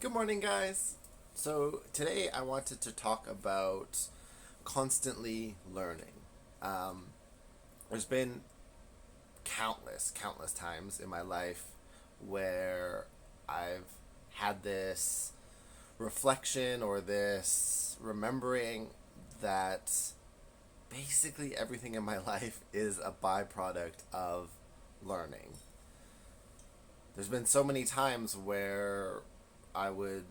Good morning, guys. So, today I wanted to talk about constantly learning. Um, there's been countless times in my life where I've had this reflection or this remembering that basically everything in my life is a byproduct of learning. There's been so many times where I would,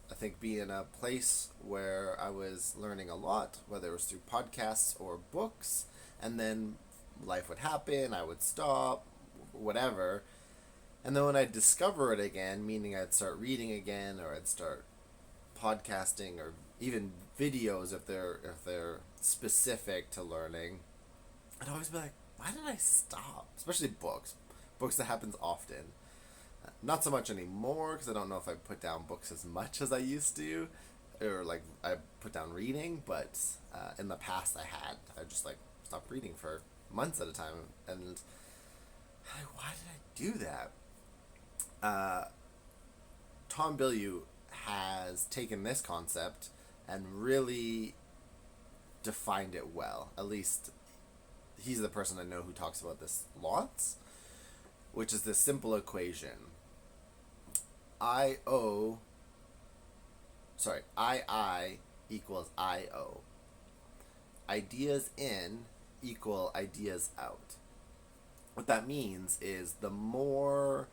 I think, be in a place where I was learning a lot, whether it was through podcasts or books, and then life would happen, I would stop, whatever. And then when I'd discover it again, meaning I'd start reading again, or I'd start podcasting, or even videos if they're specific to learning, I'd always be like, why did I stop? Especially books that happens often. Not so much anymore because I don't know if I put down books as much as I used to, or like I put down reading. But in the past, I just like stopped reading for months at a time, and like, why did I do that? Uh, Tom Bilyeu has taken this concept and really defined it well. At least he's the person I know who talks about this lots, which is this simple equation: I O I equals I O. Ideas in equal ideas out. What that means is the more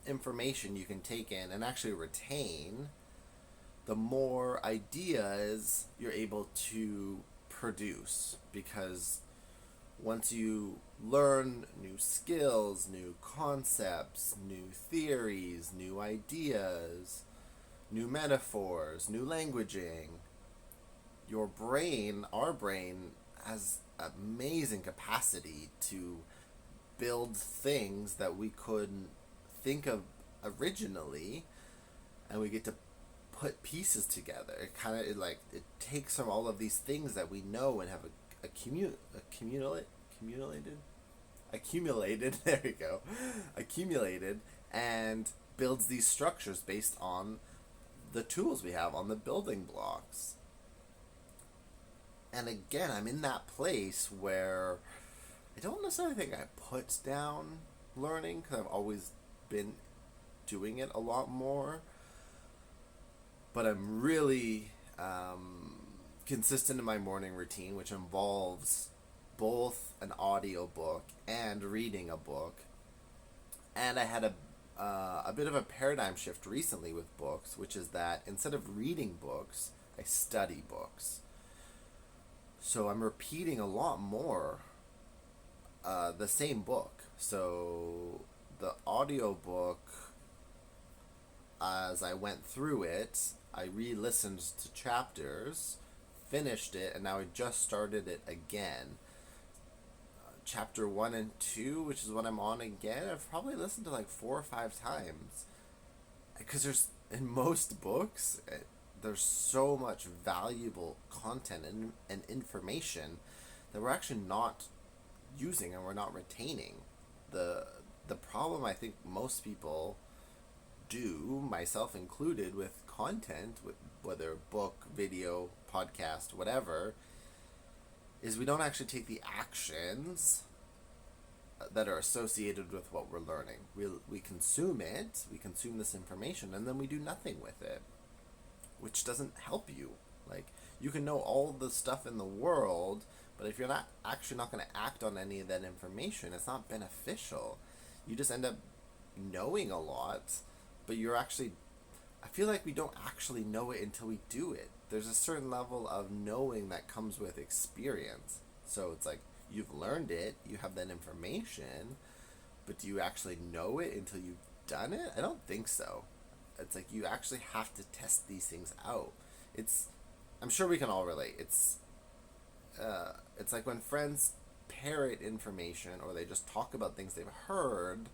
information you can take in and actually retain, the more ideas you're able to produce. Because once you learn new skills, new concepts, new theories, new ideas, new metaphors, new languaging, our brain, has amazing capacity to build things that we couldn't think of originally, and we get to put pieces together. It takes from all of these things that we know and have accumulated accumulated there you go, accumulated, and builds these structures based on the tools we have, on the building blocks. And again, I'm in that place where I don't necessarily think I put down learning because I've always been doing it a lot more, but I'm really consistent in my morning routine, which involves both an audio book and reading a book. And I had a bit of a paradigm shift recently with books, which is that instead of reading books, I study books. So I'm repeating a lot more the same book. So the audio book, as I went through it, I re-listened to chapters, finished it, and now I just started it again. Chapter 1 and 2, which is what I'm on again, I've probably listened to like 4 or 5 times. Because in most books, there's so much valuable content and information that we're actually not using and we're not retaining. The, the problem I think most people do, myself included, with content, with whether book, video, podcast, whatever, is we don't actually take the actions that are associated with what we're learning. We consume it, we consume this information, and then we do nothing with it, which doesn't help you. Like, you can know all the stuff in the world, but if you're not actually not going to act on any of that information, it's not beneficial. You just end up knowing a lot, but you're actually, I feel like we don't actually know it until we do it. There's a certain level of knowing that comes with experience. So it's like you've learned it, you have that information, but do you actually know it until you've done it? I don't think so. It's like you actually have to test these things out. It's, I'm sure we can all relate. It's like when friends parrot information or they just talk about things they've heard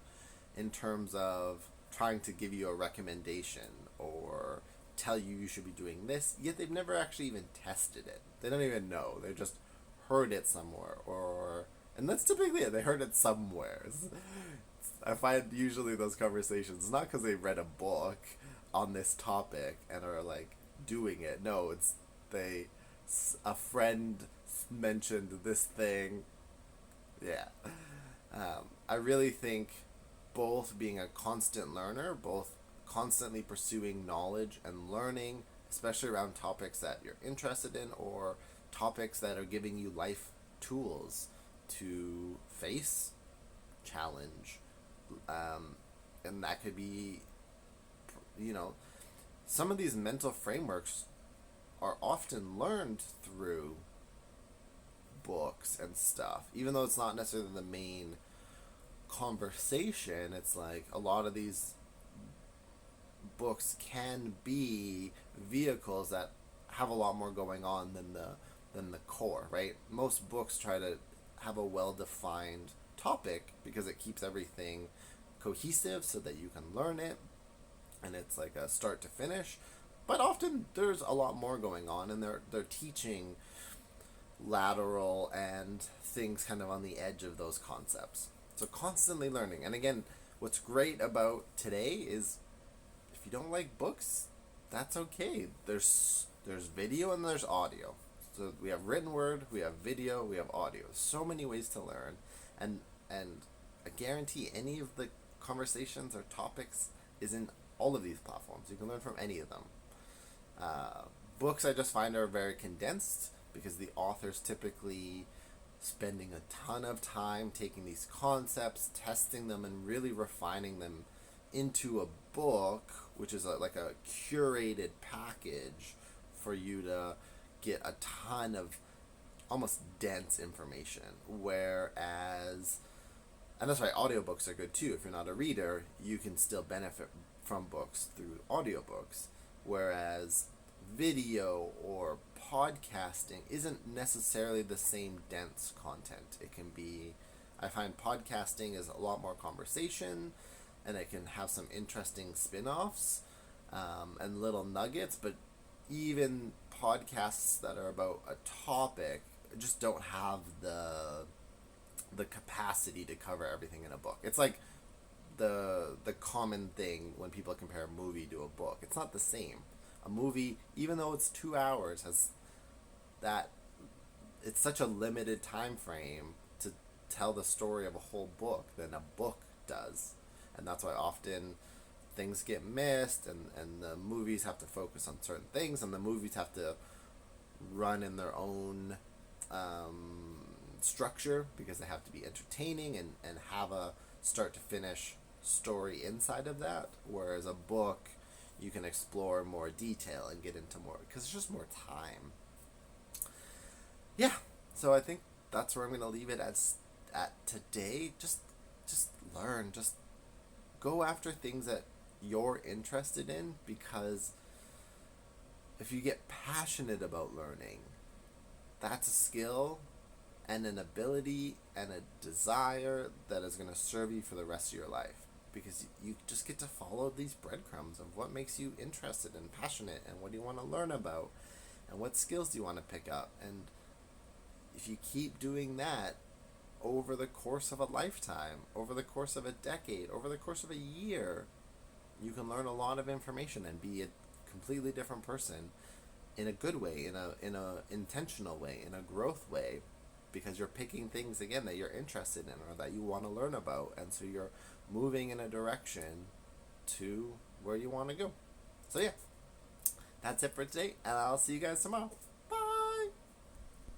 in terms of trying to give you a recommendation or tell you should be doing this, yet they've never actually even tested it. They don't even know. They just heard it somewhere, or and that's typically it. They heard it somewhere. I find usually those conversations, not because they read a book, on this topic and are like doing it. No, it's they a friend mentioned this thing. Yeah. I really think both being a constant learner, both constantly pursuing knowledge and learning, especially around topics that you're interested in or topics that are giving you life tools to face, challenge, and that could be, you know, some of these mental frameworks are often learned through books and stuff, even though it's not necessarily the main conversation. It's like a lot of these books can be vehicles that have a lot more going on than the core, right? Most books try to have a well-defined topic because it keeps everything cohesive so that you can learn it, and it's like a start to finish. But often there's a lot more going on, and they're teaching lateral and things kind of on the edge of those concepts. So constantly learning. And again, what's great about today is if you don't like books, that's okay. There's video and there's audio. So we have written word, we have video, we have audio. So many ways to learn, and I guarantee any of the conversations or topics is in all of these platforms. You can learn from any of them. Books I just find are very condensed because the author's typically spending a ton of time taking these concepts, testing them, and really refining them into a book, which is like a curated package for you to get a ton of almost dense information. Whereas, and that's why audiobooks are good too. If you're not a reader, you can still benefit from books through audiobooks. Whereas video or podcasting isn't necessarily the same dense content. It can be, I find podcasting is a lot more conversation, and it can have some interesting spin-offs and little nuggets, but even podcasts that are about a topic just don't have the capacity to cover everything in a book. It's like the common thing when people compare a movie to a book. It's not the same. A movie, even though it's 2 hours, has that, it's such a limited time frame to tell the story of a whole book than a book does. And that's why often things get missed, and the movies have to focus on certain things, and the movies have to run in their own structure because they have to be entertaining and have a start to finish story inside of that. Whereas a book, you can explore more detail and get into more, because it's just more time. Yeah, so I think that's where I'm going to leave it at today. Just learn, just go after things that you're interested in, because if you get passionate about learning, that's a skill and an ability and a desire that is going to serve you for the rest of your life, because you just get to follow these breadcrumbs of what makes you interested and passionate, and what do you want to learn about, and what skills do you want to pick up. And if you keep doing that over the course of a lifetime, over the course of a decade, over the course of a year, you can learn a lot of information and be a completely different person in a good way, in a intentional way, in a growth way, because you're picking things again that you're interested in or that you want to learn about, and so you're moving in a direction to where you want to go. So yeah, that's it for today, and I'll see you guys tomorrow.